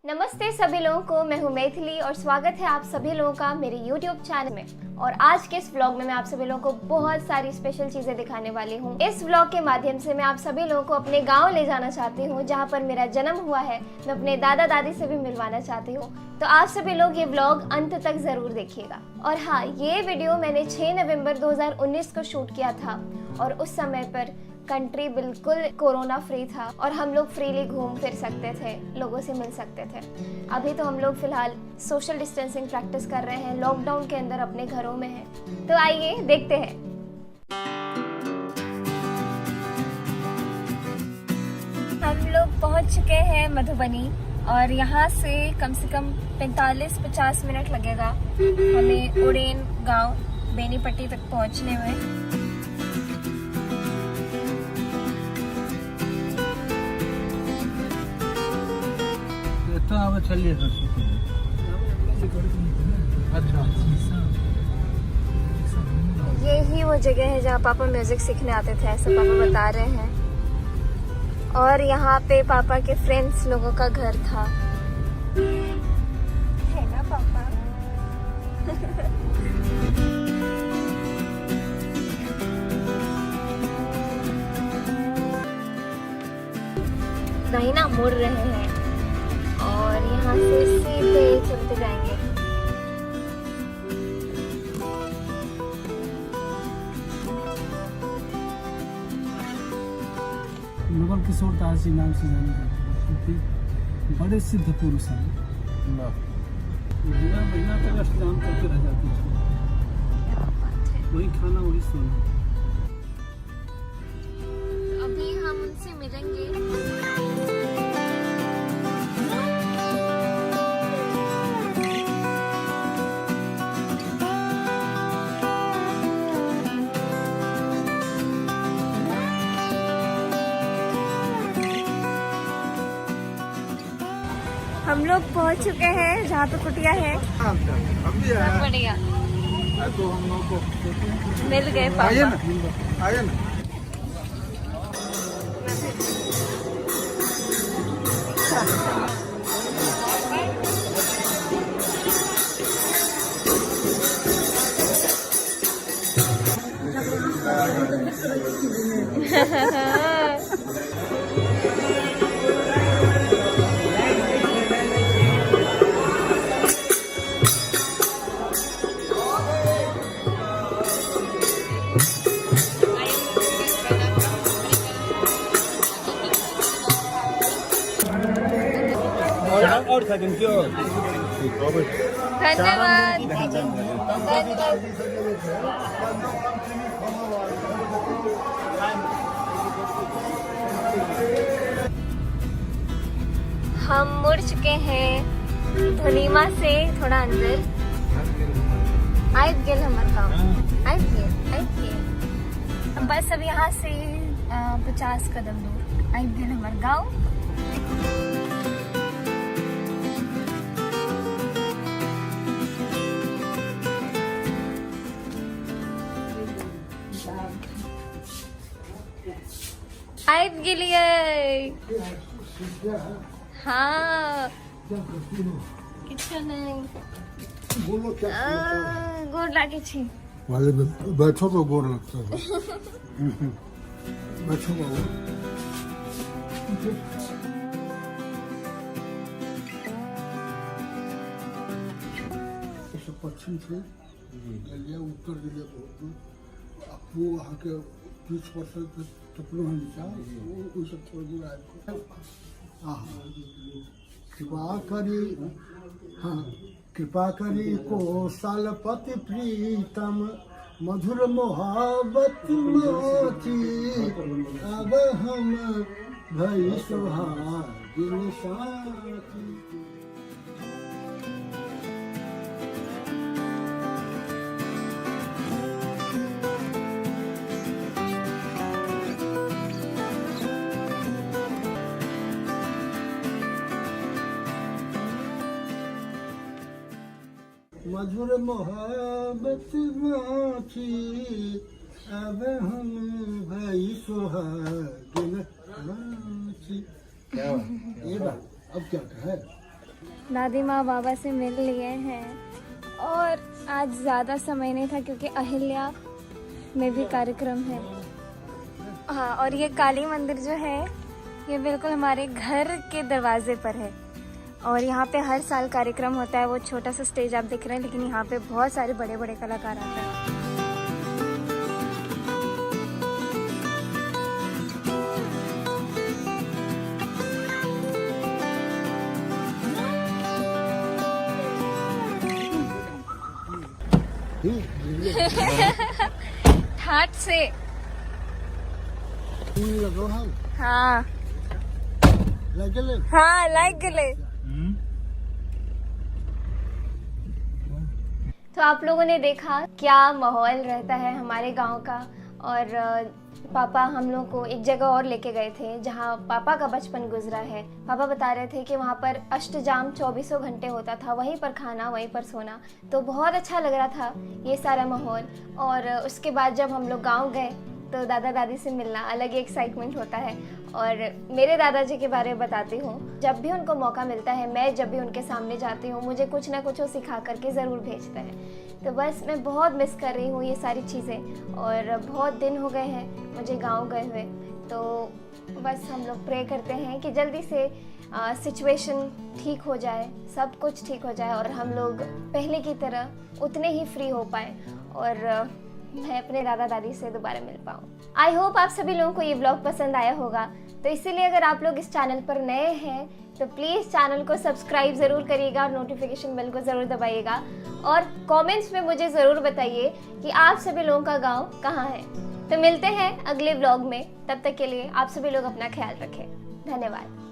नमस्ते सभी लोगों को, मैं हूं मैथिली और स्वागत है आप सभी लोगों का मेरे YouTube चैनल में। और आज के इस व्लॉग में मैं आप सभी लोगों को बहुत सारी स्पेशल चीजें दिखाने वाली हूं। इस व्लॉग के माध्यम से मैं आप सभी लोगों को अपने गांव ले जाना चाहती हूं, जहां पर मेरा जन्म हुआ है। मैं अपने दादा दादी से भी मिलवाना चाहती हूं, तो आप सभी लोग ये व्लॉग अंत तक जरूर देखिएगा। और हाँ, ये वीडियो मैंने 6 नवंबर 2019 को शूट किया था और उस समय पर कंट्री बिल्कुल कोरोना फ्री था और हम लोग फ्रीली घूम फिर सकते थे, लोगों से मिल सकते थे। अभी तो हम लोग फिलहाल सोशल डिस्टेंसिंग प्रैक्टिस कर रहे हैं, लॉकडाउन के अंदर अपने घरों में हैं। तो आइए देखते हैं। हम लोग पहुंच चुके हैं मधुबनी और यहाँ से कम 45-50 मिनट लगेगा हमें उड़ेन गांव बेनीपट्टी तक पहुंचने में। चलिए अच्छा, यही वो जगह है जहाँ पापा म्यूजिक सीखने आते थे, ऐसा पापा बता रहे हैं। और यहाँ पे पापा के फ्रेंड्स लोगों का घर था, है ना पापा? दाहिना मुड़ रहे हैं और यहाँ से सीधे चलते जाएंगे। नवल किशोर दास जी नाम से जाने जाते हैं, बड़े सिद्ध पुरुष हैं। महीना महीना तक अष्टजाम करके रह जाते हैं, वही खाना वही सोना। अभी हम उनसे मिलेंगे। हम लोग पहुंच चुके हैं जहाँ पे कुटिया है। सब बढ़िया, तो हम लोग को मिल गए पापा। आइए ना। और धन्यवाद। हम मुड़ चुके हैं धनीमा से थोड़ा अंदर। आइब गेल हमार गाँव, आइब गेल। बस अब यहाँ से 50 कदम दूर आइब गेल हमार गाँव। आइब गेलिए। हाँ, किछु नहीं। गोर लागे छी। वाले बैठो तो गोर लगता है। बैठो बाबू। पश्चिम से उत्तर दिल्ली बहुत दूर, आपको वहाँ के 20% टपलो है नीचा, वो सब छोड़ दूर आए। हाँ, कृपा करी को सालपति प्रीतम मधुर मोहब्बत मोती, अब हम भई सुहागिन साथी। मधुर मोहब्बत माची, अब हम भई सुहागिन साथी। ये बात अब क्या कहे। दादी माँ बाबा से मिल लिए हैं और आज ज़्यादा समय नहीं था क्योंकि अहिल्या में भी कार्यक्रम है। हाँ, और ये काली मंदिर जो है ये बिल्कुल हमारे घर के दरवाजे पर है और यहाँ पे हर साल कार्यक्रम होता है। वो छोटा सा स्टेज आप देख रहे हैं, लेकिन यहाँ पे बहुत सारे बड़े बड़े कलाकार आते हैं। ठाट से लगो हाँ हाँ लगले हाँ लाइक गले। तो आप लोगों ने देखा क्या माहौल रहता है हमारे गांव का। और पापा हम लोग को एक जगह और लेके गए थे जहां पापा का बचपन गुजरा है। पापा बता रहे थे कि वहां पर अष्टजाम 24 घंटे होता था, वहीं पर खाना वहीं पर सोना। तो बहुत अच्छा लग रहा था ये सारा माहौल। और उसके बाद जब हम लोग गांव गए तो दादा दादी से मिलना अलग ही एक्साइटमेंट होता है। और मेरे दादाजी के बारे में बताती हूँ, जब भी उनको मौका मिलता है, मैं जब भी उनके सामने जाती हूँ, मुझे कुछ ना कुछ वो सिखा करके ज़रूर भेजते हैं। तो बस मैं बहुत मिस कर रही हूँ ये सारी चीज़ें और बहुत दिन हो गए हैं मुझे गांव गए हुए। तो बस हम लोग प्रे करते हैं कि जल्दी से सिचुएशन ठीक हो जाए, सब कुछ ठीक हो जाए और हम लोग पहले की तरह उतने ही फ्री हो पाए और मैं अपने दादा दादी से दोबारा मिल पाऊँ। आई होप आप सभी लोगों को ये ब्लॉग पसंद आया होगा। तो इसीलिए अगर आप लोग इस चैनल पर नए हैं तो प्लीज़ चैनल को सब्सक्राइब ज़रूर करिएगा और नोटिफिकेशन बेल को ज़रूर दबाइएगा। और कमेंट्स में मुझे ज़रूर बताइए कि आप सभी लोगों का गांव कहाँ है। तो मिलते हैं अगले ब्लॉग में, तब तक के लिए आप सभी लोग अपना ख्याल रखें। धन्यवाद।